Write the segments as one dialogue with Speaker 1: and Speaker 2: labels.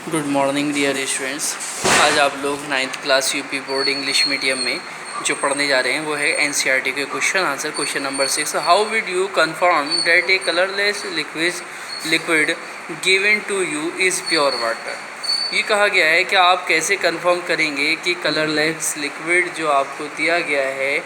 Speaker 1: Good morning dear students. आज आप लोग 9th class UP board English medium में जो पढ़ने जा रहे हैं वो है एनसीईआरटी के question answer. Question number 6, how would you confirm that a colourless liquid given to you is pure water. ये कहा गया है कि आप कैसे कंफर्म करेंगे कि कलरलेस लिक्विड जो आपको दिया गया है,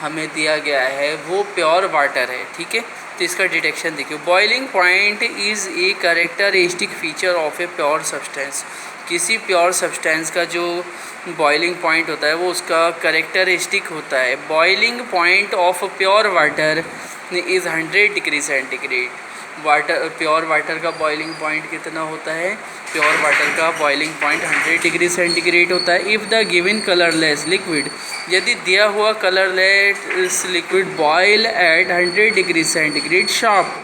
Speaker 1: हमें दिया गया है, वो प्योर वाटर है। ठीक है, तो इसका डिटेक्शन देखिए। Boiling point is a characteristic feature of a pure substance. किसी प्योर सब्सटेंस का जो बॉइलिंग पॉइंट होता है वो उसका कैरेक्टरिस्टिक होता है। Boiling point of pure water is 100 degree centigrade. Pure water का बॉइलिंग पॉइंट कितना होता है? प्योर वाटर का बॉइलिंग पॉइंट 100 डिग्री सेंटीग्रेड होता है। If the given colourless liquid, यदि दिया हुआ colourless liquid boil at 100 degree centigrade sharp,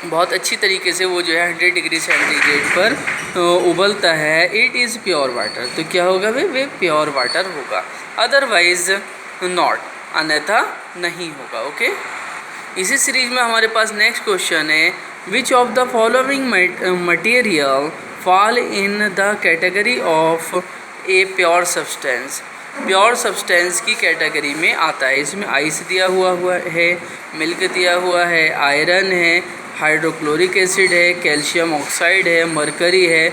Speaker 1: बहुत अच्छी तरीके से वो जो है 100 डिग्री सेंटीग्रेड पर उबलता है, इट इज़ प्योर वाटर। तो क्या होगा वे प्योर वाटर होगा। अदरवाइज नॉट, अन्यथा नहीं होगा। ओके, इसी सीरीज में हमारे पास नेक्स्ट क्वेश्चन है, which of the following material fall in the category of a pure substance. Pure substance की कैटेगरी में आता है। इसमें आइस दिया हुआ है, मिल्क दिया हुआ है, आयरन है, हाइड्रोक्लोरिक एसिड है, कैल्शियम ऑक्साइड है, मरकरी है,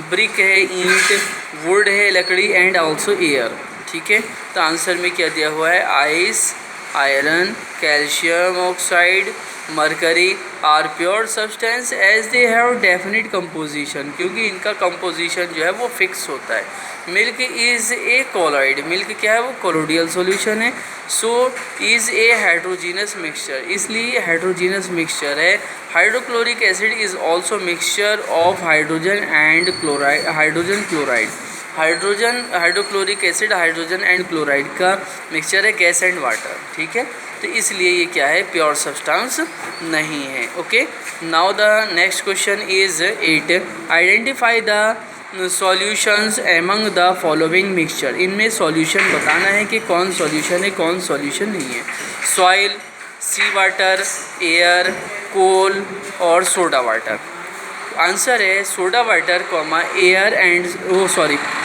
Speaker 1: ब्रिक है, ईंट, वुड है, लकड़ी एंड ऑल्सो एयर। ठीक है, तो आंसर में क्या दिया हुआ है? Ice, iron, calcium oxide, mercury are pure substance as they have definite composition, क्योंकि इनका कंपोजिशन जो है वो फिक्स होता है। Milk is a colloid, milk क्या है? वो कोलोडियल सॉल्यूशन है। सो इज़ ए हाइड्रोजीनस मिक्सचर, इसलिए हाइड्रोजीनस मिक्सचर है। Hydrochloric acid is also mixture of hydrogen and chloride, hydrogen chloride. Hydrochloric acid hydrogen and chloride का मिक्सचर है, गैस एंड वाटर। ठीक है, तो इसलिए ये क्या है? प्योर सब्सटेंस नहीं है। Okay, now the next question is 8, identify the solutions among the following mixture. इनमें सॉल्यूशन बताना है कि कौन सॉल्यूशन है, कौन सॉल्यूशन नहीं है। Soil, sea water, air, coal और सोडा वाटर। आंसर है soda water comma air and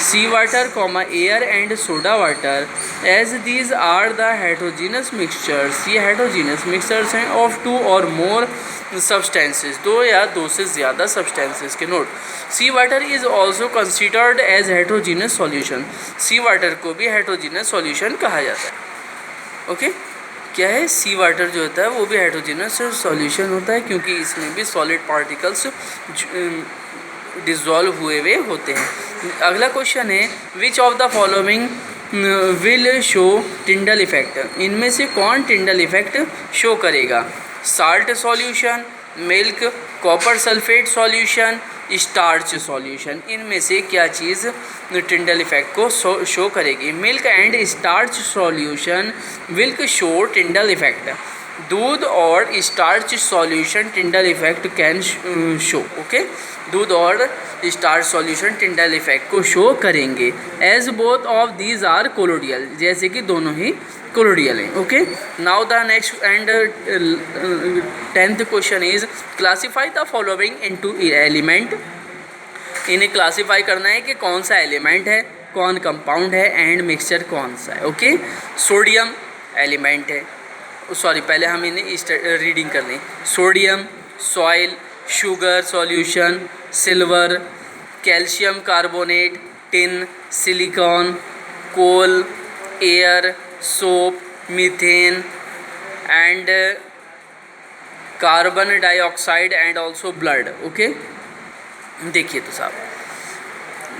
Speaker 1: sea water comma air and soda water, as these are the heterogeneous mixtures. ये हेट्रोजीनस मिक्सचर्स हैं ऑफ 2 और more substances, 2 या 2 से ज़्यादा substances के। Note, sea water is also considered as heterogeneous solution. Sea water को भी heterogeneous solution कहा जाता है। ओके, क्या है? सी वाटर जो होता है वो भी हाइड्रोजनस सॉल्यूशन होता है, क्योंकि इसमें भी सॉलिड पार्टिकल्स डिज़ोल्व हुए होते हैं। अगला क्वेश्चन है, which of the following will show Tyndall effect. इनमें से कौन टिंडल इफेक्ट शो करेगा? Salt solution, milk, copper sulphate solution, starch solution. इनमें से क्या चीज़ टिंडल इफेक्ट को शो करेगी? Milk and starch solution will show Tyndall effect. दूध और starch solution Tyndall effect can show. Okay, दूध और स्टार्च सॉल्यूशन टिंडल इफेक्ट को शो करेंगे। As both of these are colloidal, जैसे कि दोनों ही कोलोडियल हैं। Okay, now the next and 10th question is, classify the following into element. इन्हें classify करना है कि कौन सा एलिमेंट है, कौन कंपाउंड है एंड मिक्सचर कौन सा है। ओके, सोडियम एलिमेंट है, सॉरी पहले हम इन्हें रीडिंग कर लें। Sodium, soil, sugar solution, silver, calcium carbonate, tin, silicon, coal, air, soap, methane and carbon dioxide and also blood. Okay, देखिए तो साहब,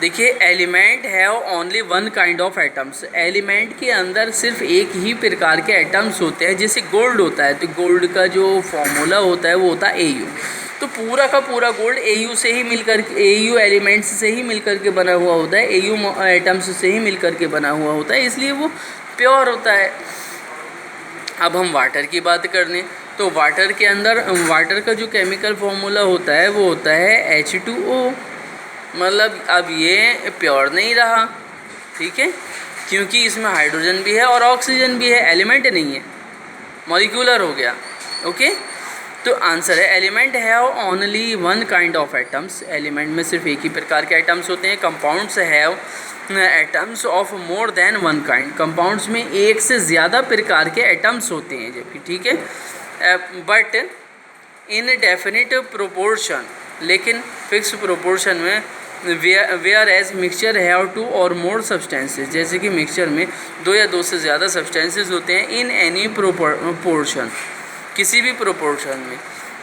Speaker 1: देखिए element have only one kind of atoms. Element के अंदर सिर्फ एक ही प्रकार के एटम्स होते हैं। जैसे गोल्ड होता है, तो गोल्ड का जो फॉर्मूला होता है वो होता है AU। तो पूरा का पूरा गोल्ड AU से ही मिलकर, AU एलिमेंट्स से ही मिलकर के बना हुआ होता है, AU एटम्स से ही मिलकर के बना हुआ होता है, इसलिए वो प्योर होता है। अब हम वाटर की बात कर लें, तो वाटर के अंदर वाटर का जो केमिकल फॉर्मूला होता है वो होता है H2O। मतलब अब ये प्योर नहीं रहा, ठीक है, क्योंकि इसमें हाइड्रोजन भी है और ऑक्सीजन भी है, एलिमेंट नहीं है, मॉलिक्यूलर हो गया। ओके, तो आंसर है element have only one kind of atoms, element में सिर्फ एक ही प्रकार के एटम्स होते हैं। Compounds have atoms of more than one kind, compounds में एक से ज़्यादा प्रकार के एटम्स होते हैं जबकि, ठीक है, बट इन डेफिनिट प्रोपोर्शन, लेकिन फिक्स प्रोपोर्शन में, where as mixture have two और मोर सब्सटेंसेस, जैसे कि मिक्सचर में दो या दो से ज़्यादा सब्सटेंसेस होते हैं। इन एनी प्रोपोर्शन, किसी भी प्रोपोर्शन में।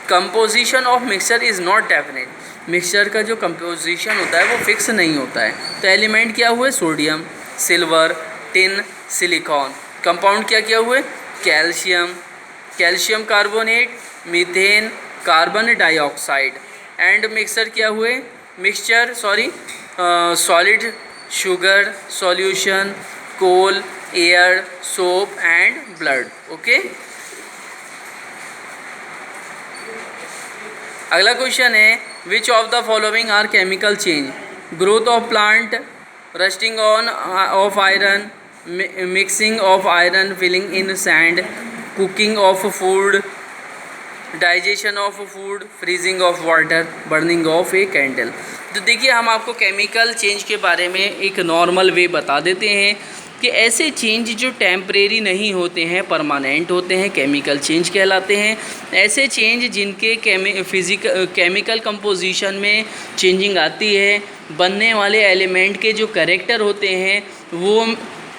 Speaker 1: Composition of mixture is not definite, mixture का जो कंपोजिशन होता है वो फिक्स नहीं होता है। तो एलिमेंट क्या हुए? Sodium, silver, tin, silicon. Compound क्या क्या हुए? Calcium, calcium carbonate, methane, carbon dioxide. And mixture क्या हुए? Mixture solid, sugar, solution, coal, air, soap and blood. Okay, अगला क्वेश्चन है which of the following are chemical change? Growth of plant, rusting on of iron, mixing of iron, filling in sand, cooking of food, digestion of food, freezing of water, burning of a candle. तो देखिए, हम आपको chemical change के बारे में एक normal way बता देते हैं कि ऐसे चेंज जो टेम्परेरी नहीं होते हैं, परमानेंट होते हैं, केमिकल चेंज कहलाते हैं। ऐसे चेंज जिनके केमिकल कंपोजिशन में चेंजिंग आती है, बनने वाले एलिमेंट के जो कैरेक्टर होते हैं वो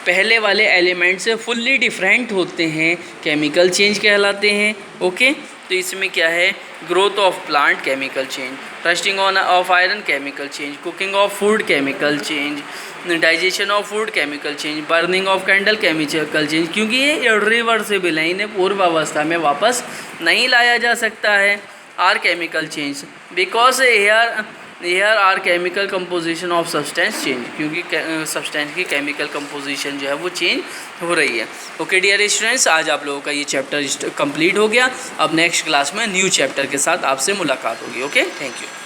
Speaker 1: पहले वाले एलिमेंट से फुल्ली डिफरेंट होते हैं, केमिकल चेंज कहलाते हैं। ओके, तो इसमें क्या है? Growth of plant chemical change, rusting on of iron chemical change, cooking of food chemical change, digestion of food chemical change, burning of candle chemical change. क्योंकि ये इरिवर्सिबल है, इन्हें पूर्व अवस्था में वापस नहीं लाया जा सकता है। Are chemical change because here are chemical composition of substance change, क्योंकि सब्सटेंस की केमिकल कंपोजिशन जो है वो चेंज हो रही है। ओके डियर स्टूडेंट्स, आज आप लोगों का ये चैप्टर कंप्लीट हो गया। अब नेक्स्ट क्लास में न्यू चैप्टर के साथ आपसे मुलाकात होगी। Okay, thank you.